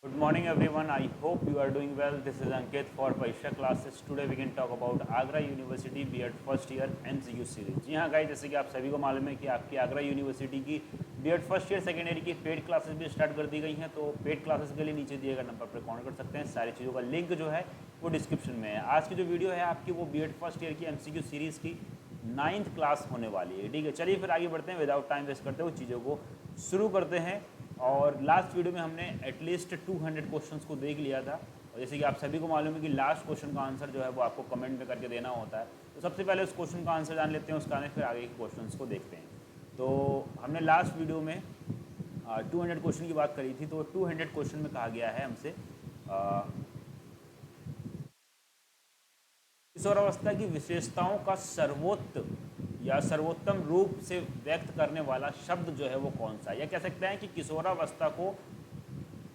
Good morning everyone. I hope you are doing well. This is Ankit for Paisha classes. Today we can talk about Agra University B.Ed first year MCQ series. जी हाँ guys, जैसे कि आप सभी को मालूम है कि आपकी आगरा यूनिवर्सिटी की B.Ed first year second year की पेड क्लासेस भी स्टार्ट कर दी गई हैं। तो पेड क्लासेस के लिए नीचे दिए गए नंबर पर कॉन्टैक्ट कर सकते हैं। सारी चीज़ों का लिंक जो है वो डिस्क्रिप्शन में है। आज की जो वीडियो है आपकी वो B.Ed फर्स्ट ईयर की MCQ सीरीज़ की 9th क्लास होने वाली है। ठीक है, चलिए फिर आगे बढ़ते हैं। विदाउट टाइम वेस्ट करते हुए चीज़ों को शुरू करते हैं। और लास्ट वीडियो में हमने एटलीस्ट 200 क्वेश्चंस को देख लिया था। और जैसे कि आप सभी को मालूम है कि लास्ट क्वेश्चन का आंसर जो है वो आपको कमेंट में करके देना होता है। तो सबसे पहले उस क्वेश्चन का आंसर जान लेते हैं, उसका आने फिर आगे के क्वेश्चंस को देखते हैं। तो हमने लास्ट वीडियो में 200 क्वेश्चन की बात करी थी। तो 200 क्वेश्चन में कहा गया है हमसे किशोरावस्था की विशेषताओं का सर्वोत्तम रूप से व्यक्त करने वाला शब्द जो है वो कौन सा है, या कह सकते हैं कि किशोरावस्था को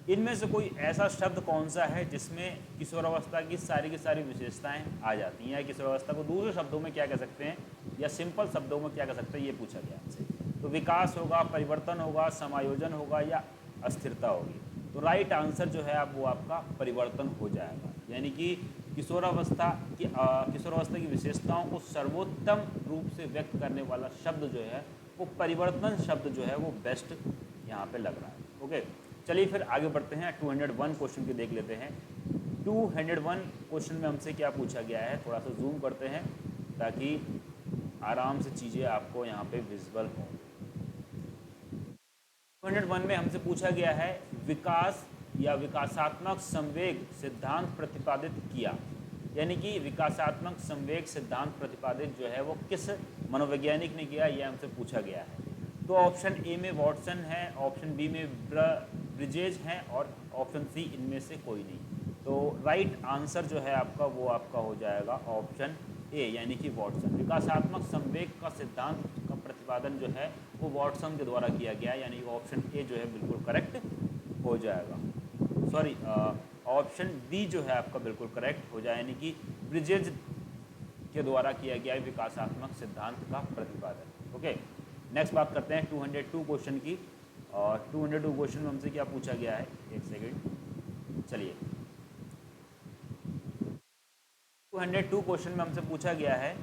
इनमें से कोई ऐसा शब्द कौन सा है जिसमें किशोरावस्था की सारी विशेषताएं आ जाती हैं, या किशोरावस्था को दूसरे शब्दों में क्या कह सकते हैं, या सिंपल शब्दों में क्या कह सकते हैं, ये पूछा गया हमसे। तो विकास होगा, परिवर्तन होगा, समायोजन होगा, या अस्थिरता होगी। तो राइट आंसर जो है वो आपका परिवर्तन हो जाएगा। यानी कि किशोरावस्था की विशेषताओं को सर्वोत्तम रूप से व्यक्त करने वाला शब्द जो है वो परिवर्तन शब्द जो है वो बेस्ट यहाँ पे लग रहा है। ओके, चलिए फिर आगे बढ़ते हैं। 201 क्वेश्चन के देख लेते हैं। 201 क्वेश्चन में हमसे क्या पूछा गया है, थोड़ा सा जूम करते हैं ताकि आराम से चीज़ें आपको यहाँ पे विजिबल हो। 201 में हमसे पूछा गया है विकास या विकासात्मक संवेग सिद्धांत प्रतिपादित किया। यानी कि विकासात्मक संवेग सिद्धांत प्रतिपादित जो है वो किस मनोवैज्ञानिक ने किया, यह हमसे पूछा गया है। तो ऑप्शन ए में वॉटसन है, ऑप्शन बी में ब्रिजेज है, और ऑप्शन सी इनमें से कोई नहीं। तो राइट आंसर जो है आपका वो आपका हो जाएगा ऑप्शन ए, यानी कि वॉटसन। विकासात्मक संवेग का सिद्धांत का प्रतिपादन जो है वो वॉटसन के द्वारा किया गया, यानी कि ऑप्शन ए जो है बिल्कुल करेक्ट हो जाएगा। सॉरी, ऑप्शन बी जो है आपका बिल्कुल करेक्ट हो जाए, यानी कि ब्रिजेज के द्वारा किया गया है विकासात्मक सिद्धांत का प्रतिपादन। ओके, नेक्स्ट बात करते हैं 202 क्वेश्चन की। और 202 क्वेश्चन में हमसे क्या पूछा गया है, एक सेकेंड, चलिए। 202 क्वेश्चन में हमसे पूछा गया है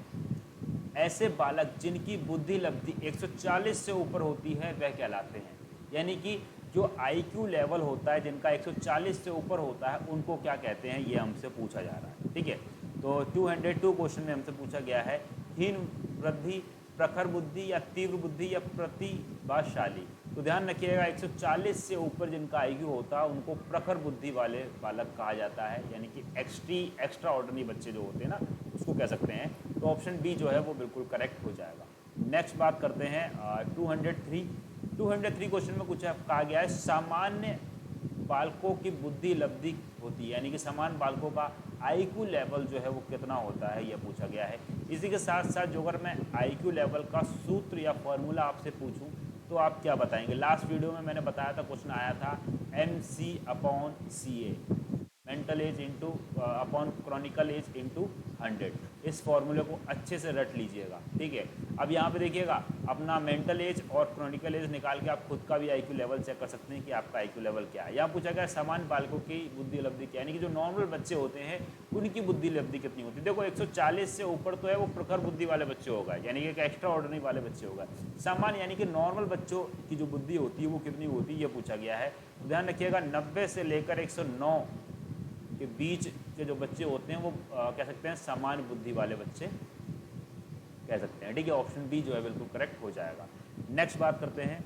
ऐसे बालक जिनकी बुद्धि लब्धि 140 से ऊपर होती है वह कहलाते हैं। यानी कि जो IQ लेवल होता है जिनका 140 से ऊपर होता है उनको क्या कहते हैं, ये हमसे पूछा जा रहा है। ठीक है, तो 202 क्वेश्चन में हमसे पूछा गया है हीन वृद्धि, प्रखर बुद्धि, या तीव्र बुद्धि, या प्रतिभाशाली। तो ध्यान रखिएगा 140 से ऊपर जिनका IQ होता है उनको प्रखर बुद्धि वाले बालक कहा जाता है, यानी कि एक्स्ट्रा ऑर्डिनरी बच्चे जो होते हैं ना उसको कह सकते हैं। तो ऑप्शन बी जो है वो बिल्कुल करेक्ट हो जाएगा। नेक्स्ट बात करते हैं 203 क्वेश्चन में कुछ कहा गया है सामान्य बालकों की बुद्धि लब्धि होती है, यानी कि समान बालकों का IQ लेवल जो है वो कितना होता है, यह पूछा गया है। इसी के साथ साथ जो अगर मैं IQ लेवल का सूत्र या फॉर्मूला आपसे पूछूं तो आप क्या बताएंगे। लास्ट वीडियो में मैंने बताया था, क्वेश्चन आया था MC/CA, mental age into upon chronicle age into 100। इस फॉर्मूले को अच्छे से रट लीजिएगा। ठीक है, अब यहाँ पे देखिएगा अपना मेंटल एज और क्रॉनिकल एज निकाल के आप खुद का भी IQ लेवल चेक कर सकते हैं कि आपका IQ लेवल क्या है। यहाँ पूछा गया समान बालकों की बुद्धि लब्धि क्या, यानी कि जो नॉर्मल बच्चे होते हैं उनकी बुद्धि लब्धि कितनी होती है। देखो 140 से ऊपर तो है वो प्रखर बुद्धि वाले बच्चे होगा, यानी कि एक एक्स्ट्रा ऑर्डिनरी वाले बच्चे होगा। सामान्य यानी कि नॉर्मल बच्चों की जो बुद्धि होती है वो कितनी होती है, ये पूछा गया है। तो ध्यान रखिएगा 90 से लेकर 109 के बीच के जो बच्चे होते हैं वो कह सकते हैं सामान्य बुद्धि वाले बच्चे कह सकते हैं। ठीक है, ऑप्शन बी जो है बिल्कुल करेक्ट हो जाएगा। नेक्स्ट बात करते हैं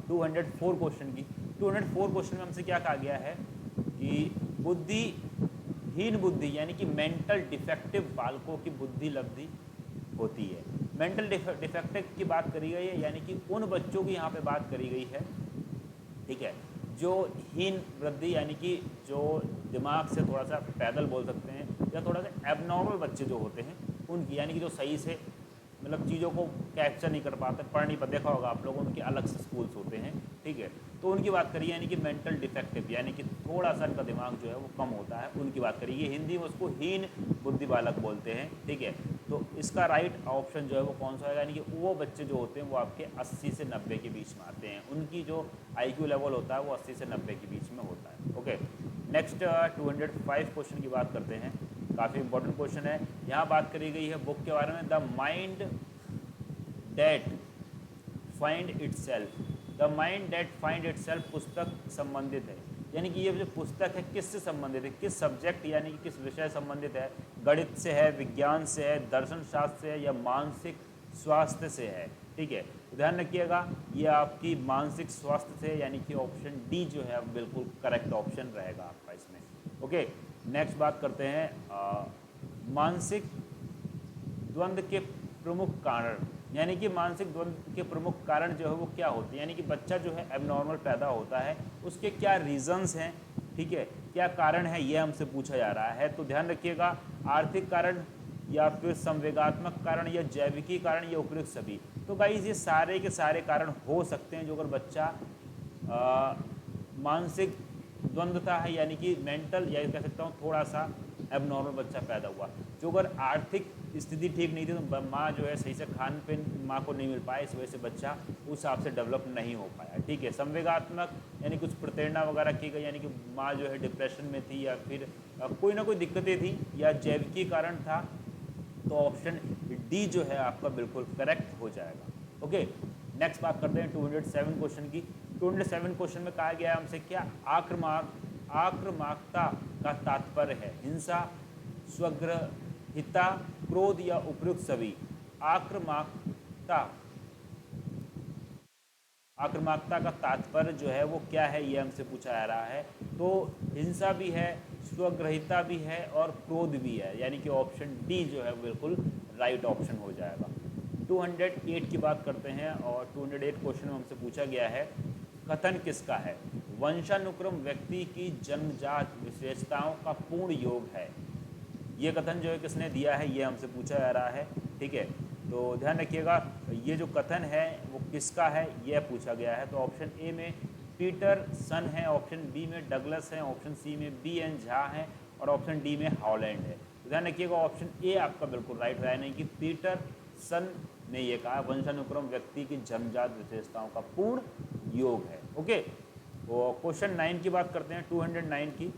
204 क्वेश्चन की। 204 क्वेश्चन में हमसे क्या कहा गया है कि बुद्धिहीन बुद्धि यानी कि मेंटल डिफेक्टिव बालकों की बुद्धि लब्धि होती है। मेंटल डिफेक्टिव की बात करी गई है, यानी कि उन बच्चों की यहाँ पे बात करी गई है, ठीक है, जो हीन वृद्धि यानी कि जो दिमाग से थोड़ा सा पैदल बोल सकते हैं, या थोड़ा सा एबनॉर्मल बच्चे जो होते हैं उनकी, यानी कि जो सही से मतलब चीज़ों को कैप्चर नहीं कर पाते, पढ़ नहीं पाते। देखा होगा आप लोगों, उनके अलग से स्कूल्स होते हैं। ठीक है, तो उनकी बात करिए, यानी कि मेंटल डिफेक्टिव यानी कि थोड़ा सा इनका दिमाग जो है वो कम होता है, उनकी बात करिए। हिंदी में उसको हीन बुद्धि बालक बोलते हैं। ठीक है, तो इसका राइट ऑप्शन जो है वो कौन सा होगा, यानी कि वो बच्चे जो होते हैं वो आपके 80 से 90 के बीच में आते हैं, उनकी जो IQ लेवल होता है वो 80 से 90 के बीच में होता है। ओके, नेक्स्ट 205 क्वेश्चन की बात करते हैं। काफ़ी इंपॉर्टेंट क्वेश्चन है। यहाँ बात करी गई है बुक के बारे में, the mind that find itself. The mind that find itself पुस्तक संबंधित है, यानी कि ये जो पुस्तक है किससे संबंधित है, किस सब्जेक्ट यानी कि किस विषय संबंधित है, गणित से है, विज्ञान से है, दर्शन शास्त्र से है या मानसिक स्वास्थ्य से है। ठीक है, ध्यान रखिएगा ये आपकी मानसिक स्वास्थ्य से, यानी कि ऑप्शन डी जो है बिल्कुल करेक्ट ऑप्शन रहेगा आपका इसमें। ओके, नेक्स्ट बात करते हैं मानसिक द्वंद्व के प्रमुख कारण, यानी कि मानसिक द्वंद्व के प्रमुख कारण जो है वो क्या होते हैं, यानी कि बच्चा जो है एबनॉर्मल पैदा होता है उसके क्या रीजंस हैं, ठीक है, क्या कारण है, ये हमसे पूछा जा रहा है। तो ध्यान रखिएगा आर्थिक कारण या फिर संवेगात्मक कारण या जैविकी कारण या उपयुक्त सभी। तो गाइस ये सारे के सारे कारण हो सकते हैं जो अगर बच्चा मानसिक द्वंद्वता है, यानी कि मेंटल या कह सकता हूँ थोड़ा सा एबनॉर्मल बच्चा पैदा हुआ, जो अगर आर्थिक स्थिति ठीक नहीं थी तो माँ जो है सही से खान पीन माँ को नहीं मिल पाया, इस वजह से बच्चा उस हिसाब से डेवलप नहीं हो पाया। ठीक है, संवेगात्मक यानी कुछ प्रेरणा वगैरह की गई, यानी कि माँ जो है डिप्रेशन में थी या फिर कोई ना कोई दिक्कतें थी या जैविकी कारण था, तो ऑप्शन डी जो है आपका बिल्कुल करेक्ट हो जाएगा। ओके, नेक्स्ट बात करते हैं 207 क्वेश्चन की। 207 क्वेश्चन में कहा गया है हमसे क्या, आक्रामकता का तात्पर्य है हिंसा, स्वग्रहिता, क्रोध या उपयुक्त सभी। आक्रामकता का तात्पर्य जो है वो क्या है, ये हमसे पूछा जा रहा है। तो हिंसा भी है, स्वग्रहिता भी है और क्रोध भी है, यानी कि ऑप्शन डी जो है बिल्कुल राइट ऑप्शन हो जाएगा। 208 की बात करते हैं और 208 क्वेश्चन में हमसे पूछा गया है कथन किसका है, वंशानुक्रम व्यक्ति की जन्मजात विशेषताओं का पूर्ण योग है। ये कथन जो है किसने दिया है, ये हमसे पूछा जा रहा है। ठीक है, तो ध्यान रखिएगा ये जो कथन है वो किसका है, यह पूछा गया है। तो ऑप्शन ए में पीटरसन है, ऑप्शन बी में डगलस है, ऑप्शन सी में B.N. झा है और ऑप्शन डी में हॉलैंड है। तो ध्यान रखिएगा ऑप्शन ए आपका बिल्कुल राइट रहा है, नहीं कि पीटरसन ने ये कहा वंशानुक्रम व्यक्ति की जन्मजात विशेषताओं का पूर्ण योग है। ओके, तो क्वेश्चन 9 की बात करते हैं, 209 की।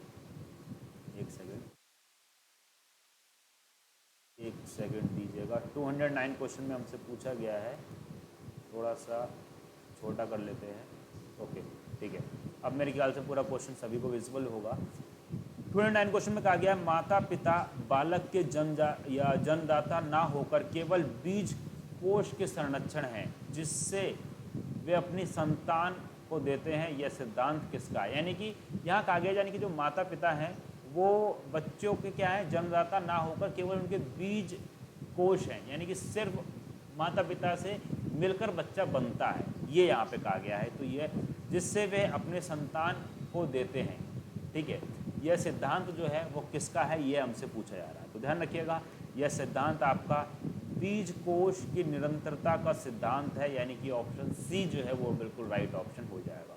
एक सेकंड दीजिएगा। 209 क्वेश्चन में हमसे पूछा गया है, थोड़ा सा छोटा कर लेते हैं। ओके, ठीक है, अब मेरे ख्याल से पूरा क्वेश्चन सभी को विजिबल होगा। 209 क्वेश्चन में कहा गया है माता पिता बालक के जन्मदाता ना होकर केवल बीज कोश के संरक्षण हैं जिससे वे अपनी संतान को देते हैं, यह सिद्धांत किसका है। यानी कि यहाँ कहा गया, यानी कि जो माता पिता हैं वो बच्चों के क्या है, जन्मदाता ना होकर केवल उनके बीज कोश हैं, यानी कि सिर्फ माता पिता से मिलकर बच्चा बनता है, ये यहाँ पे कहा गया है। तो ये जिससे वे अपने संतान को देते हैं। ठीक है, यह सिद्धांत जो है वो किसका है, ये हमसे पूछा जा रहा है। तो ध्यान रखिएगा यह सिद्धांत आपका बीज कोश की निरंतरता का सिद्धांत है, यानी कि ऑप्शन सी जो है वो बिल्कुल राइट ऑप्शन हो जाएगा।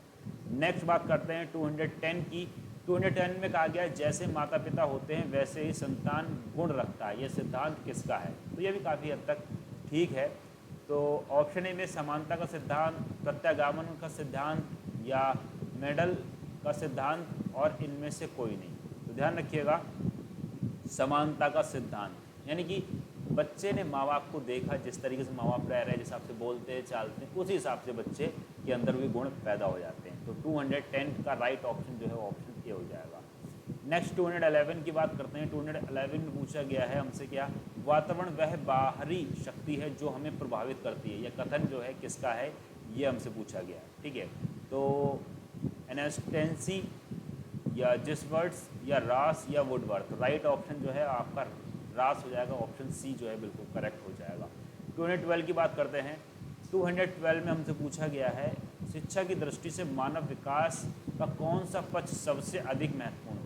नेक्स्ट बात करते हैं 210 की। 210 में कहा गया है जैसे माता पिता होते हैं वैसे ही संतान गुण रखता है, यह सिद्धांत किसका है। तो ये भी काफ़ी हद तक ठीक है। तो ऑप्शन ए में समानता का सिद्धांत, प्रत्यागमन का सिद्धांत या मेडल का सिद्धांत और इनमें से कोई नहीं। तो ध्यान रखिएगा समानता का सिद्धांत, यानी कि बच्चे ने माँ बाप को देखा, जिस तरीके से माँ बाप रह रहे हैं, जिस हिसाब से बोलते हैं चालते हैं, उसी हिसाब से बच्चे के अंदर भी गुण पैदा हो जाते हैं। तो 210 का राइट ऑप्शन जो है ऑप्शन ए हो जाएगा। नेक्स्ट 211 की बात करते हैं। 211 में पूछा गया है हमसे क्या, वातावरण वह बाहरी शक्ति है जो हमें प्रभावित करती है, यह कथन जो है किसका है, ये हमसे पूछा गया है। ठीक है, तो एनास्टेंसी या जिसवर्ड्स या रास या वुडवर्थ, राइट ऑप्शन जो है आपका रास हो जाएगा, ऑप्शन सी जो है बिल्कुल करेक्ट हो जाएगा। 212 की बात करते हैं। 212 में हमसे पूछा गया है शिक्षा की दृष्टि से मानव विकास का कौन सा पक्ष सबसे अधिक महत्वपूर्ण है।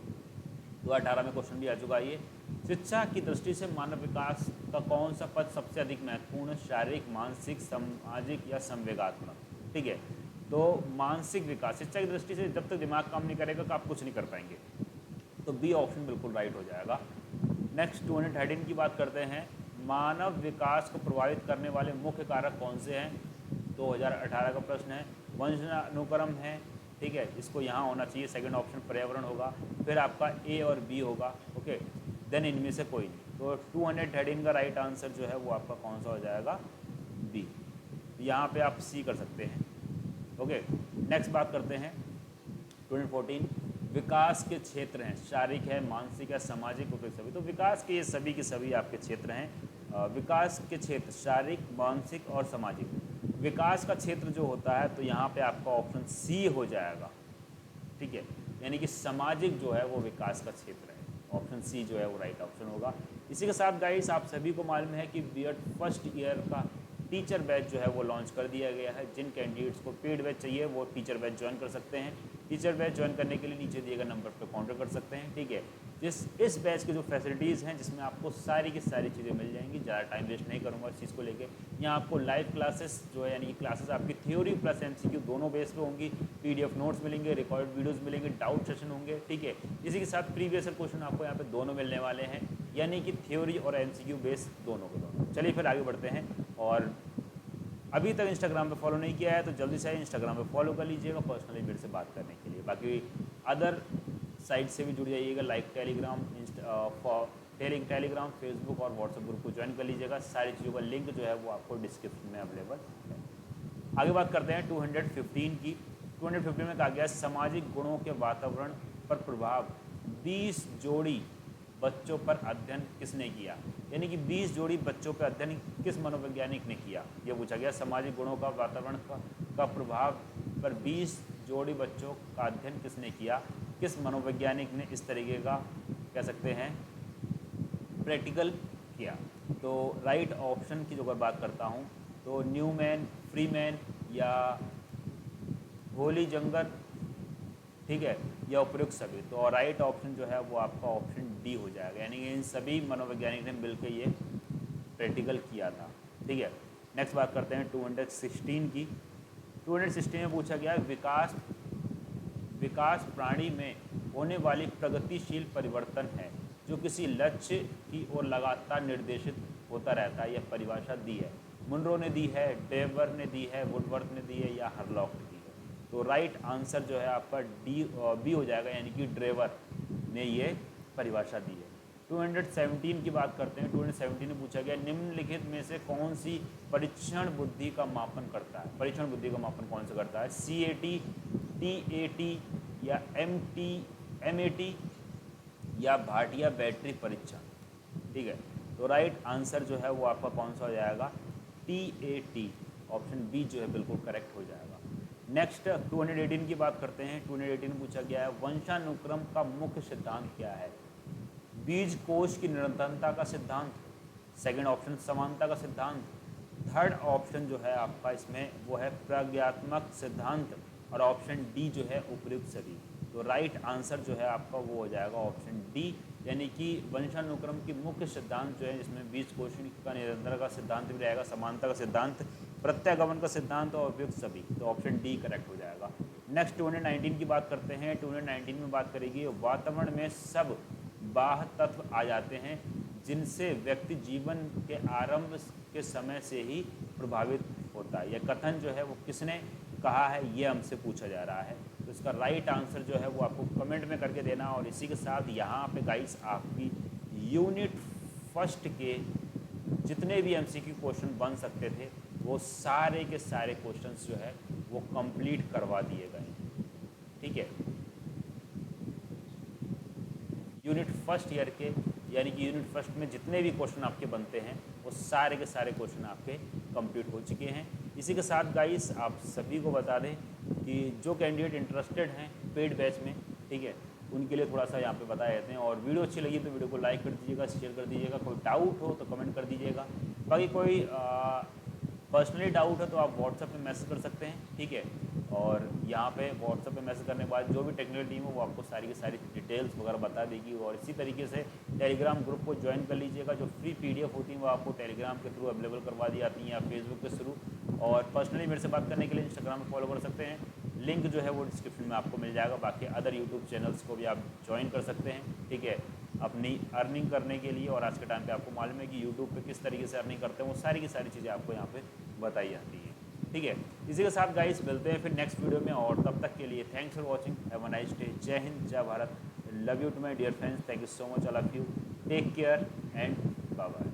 2018 में क्वेश्चन भी आ चुका है ये, शिक्षा की दृष्टि से मानव विकास का कौन सा पक्ष सबसे अधिक महत्वपूर्ण है, शारीरिक, मानसिक, सामाजिक या संवेगात्मक। ठीक है, तो मानसिक विकास शिक्षा की दृष्टि से जब तक दिमाग काम नहीं करेगा तो आप कुछ नहीं कर पाएंगे, तो बी ऑप्शन बिल्कुल राइट हो जाएगा। नेक्स्ट 213 की बात करते हैं। मानव विकास को प्रभावित करने वाले मुख्य कारक कौन से हैं? 2018 का प्रश्न है। वंशानुक्रम है, ठीक है, इसको यहाँ होना चाहिए, सेकंड ऑप्शन पर्यावरण होगा। फिर आपका ए और बी होगा, ओके, देन इनमें से कोई नहीं। तो 213 का राइट आंसर जो है वो आपका कौन सा हो जाएगा? बी। यहाँ पे आप सी कर सकते हैं, ओके। नेक्स्ट बात करते हैं 2014, विकास के क्षेत्र हैं, शारीरिक है, मानसिक है, सामाजिक, उपयुक्त सभी। तो विकास के ये सभी के सभी आपके क्षेत्र हैं। विकास के क्षेत्र शारीरिक, मानसिक और सामाजिक। विकास का क्षेत्र जो होता है तो यहाँ पे आपका ऑप्शन सी हो जाएगा, ठीक है, यानी कि सामाजिक जो है वो विकास का क्षेत्र है। ऑप्शन सी जो है वो राइट ऑप्शन होगा। इसी के साथ गाइस आप सभी को मालूम है कि बीएड फर्स्ट ईयर का टीचर बैच जो है वो लॉन्च कर दिया गया है। जिन कैंडिडेट्स को पेड बैच चाहिए वो टीचर बैच ज्वाइन कर सकते हैं। टीचर बैच ज्वाइन करने के लिए नीचे दिए गए नंबर पर कॉन्टैक्ट कर सकते हैं, ठीक है। इस बैच के जो फैसिलिटीज़ हैं जिसमें आपको सारी की सारी चीज़ें मिल जाएंगी। ज़्यादा टाइम वेस्ट नहीं करूँगा इस चीज़ को लेके। यहाँ आपको लाइव क्लासेस जो है, यानी कि क्लासेस आपकी थ्योरी प्लस एमसीक्यू दोनों बेस पे होंगी। पीडीएफ नोट्स मिलेंगे, रिकॉर्ड वीडियोस मिलेंगे, डाउट सेशन होंगे, ठीक है। इसी के साथ प्रीवियस क्वेश्चन आपको यहाँ पे दोनों मिलने वाले हैं, यानी कि थ्योरी और एमसीक्यू बेस दोनों के दोनों। चलिए फिर आगे बढ़ते हैं। और अभी तक इंस्टाग्राम पे फॉलो नहीं किया है तो जल्दी से इंस्टाग्राम पे फॉलो कर लीजिएगा पर्सनली मेरे से बात करने के लिए। बाकी अदर साइट से भी जुड़ जाइएगा, लाइक टेलीग्राम, टेलीग्राम, फेसबुक और व्हाट्सएप ग्रुप को ज्वाइन कर लीजिएगा। सारी चीज़ों का लिंक जो है वो आपको डिस्क्रिप्शन में अवेलेबल है। आगे बात करते हैं 215 की। 215 में कहा गया सामाजिक गुणों के वातावरण पर प्रभाव 20 जोड़ी बच्चों पर अध्ययन किसने किया, यानी कि 20 जोड़ी बच्चों पर अध्ययन किस मनोवैज्ञानिक ने किया, यह पूछा गया। सामाजिक गुणों का वातावरण का प्रभाव पर 20 जोड़ी बच्चों का अध्ययन किसने किया, किस मनोवैज्ञानिक ने इस तरीके का कह सकते हैं प्रैक्टिकल किया। तो राइट ऑप्शन की जो अगर बात करता हूँ तो न्यूमैन, फ्रीमैन या होली जंगर, ठीक है, या उपयुक्त सभी। तो राइट ऑप्शन जो है वो आपका ऑप्शन डी हो जाएगा, यानी कि इन सभी मनोवैज्ञानिक ने मिलकर ये प्रैक्टिकल किया था, ठीक है। नेक्स्ट बात करते हैं 216 की। 216 में पूछा गया विकास प्राणी में होने वाली प्रगतिशील परिवर्तन है जो किसी लक्ष्य की ओर लगातार निर्देशित होता रहता है। यह परिभाषा दी है, मुनरो ने दी है, डेवर ने दी है, वुडवर्थ ने दी है या हरलॉक ने दी है। तो राइट आंसर जो है आपका बी हो जाएगा, यानी कि ड्रेवर ने ये परिभाषा दी है। 217 की बात करते हैं। 217 में पूछा गया निम्नलिखित में से कौन सी परीक्षण बुद्धि का मापन करता है। परीक्षण बुद्धि का मापन कौन सा करता है? CAT, TAT या MAT या भाटिया बैटरी परीक्षण, ठीक है। तो राइट आंसर जो है वो आपका कौन सा हो जाएगा? TAT, ऑप्शन बी जो है बिल्कुल करेक्ट हो जाएगा। नेक्स्ट 218 की बात करते हैं। 218 में पूछा गया है वंशानुक्रम का मुख्य सिद्धांत क्या है? बीज कोश की निरंतरता का सिद्धांत, सेकंड ऑप्शन समानता का सिद्धांत, थर्ड ऑप्शन जो है आपका इसमें वो है प्रज्ञात्मक सिद्धांत और ऑप्शन डी जो है उपयुक्त सभी। तो राइट आंसर जो है आपका वो हो जाएगा ऑप्शन डी, यानी कि वंशानुक्रम की मुख्य सिद्धांत जो है जिसमें बीज कोश का निरंतर का सिद्धांत भी रहेगा, समानता का सिद्धांत, प्रत्यागमन का सिद्धांत और उपयुक्त सभी। तो ऑप्शन डी करेक्ट हो जाएगा। नेक्स्ट 219 की बात करते हैं। 219 में बात करेगी वातावरण में सब बाह्य तत्व आ जाते हैं जिनसे व्यक्ति जीवन के आरंभ के समय से ही प्रभावित होता है। यह कथन जो है वो किसने कहा है, ये हमसे पूछा जा रहा है। तो इसका राइट आंसर जो है वो आपको कमेंट में करके देना। और इसी के साथ यहाँ पे गाइस आपकी यूनिट फर्स्ट के जितने भी MCQ क्वेश्चन बन सकते थे वो सारे के सारे क्वेश्चंस जो है वो कंप्लीट करवा दिए गए, ठीक है। यूनिट फर्स्ट ईयर के, यानी कि यूनिट फर्स्ट में जितने भी क्वेश्चन आपके बनते हैं वो सारे के सारे क्वेश्चन आपके कंप्लीट हो चुके हैं। इसी के साथ गाइस आप सभी को बता दें कि जो कैंडिडेट इंटरेस्टेड हैं पेड बैच में, ठीक है, उनके लिए थोड़ा सा यहाँ पे बता देते हैं। और वीडियो अच्छी लगी तो वीडियो को लाइक कर दीजिएगा, शेयर कर दीजिएगा। कोई डाउट हो तो कमेंट कर दीजिएगा। बाकी कोई पर्सनली डाउट है तो आप व्हाट्सएप पे मैसेज कर सकते हैं, ठीक है। और यहाँ पे व्हाट्सएप पे मैसेज करने के बाद जो भी टेक्निकल टीम है वो आपको सारी की सारी डिटेल्स वगैरह बता देगी। और इसी तरीके से टेलीग्राम ग्रुप को ज्वाइन कर लीजिएगा। जो फ्री PDF होती हैं वो आपको टेलीग्राम के थ्रू अवेलेबल करवा दी जाती हैं या फेसबुक के थ्रू। और पर्सनली मेरे से बात करने के लिए इंस्टाग्राम पर फॉलो कर सकते हैं, लिंक जो है वो डिस्क्रिप्शन में आपको मिल जाएगा। बाकी अदर यूट्यूब चैनल्स को भी आप ज्वाइन कर सकते हैं, ठीक है। अपनी अर्निंग करने के लिए। और आज के टाइम पे आपको मालूम है कि यूट्यूब पे किस तरीके से अर्निंग करते हैं, वो सारी की सारी चीज़ें आपको यहाँ पे बताई जाती है। ठीक है, इसी के साथ गाइस मिलते हैं फिर नेक्स्ट वीडियो में, और तब तक के लिए thanks for watching, have a nice day, जय हिंद, जय Bharat, love you too my dear friends, thank you so much all of you, take care and bye bye.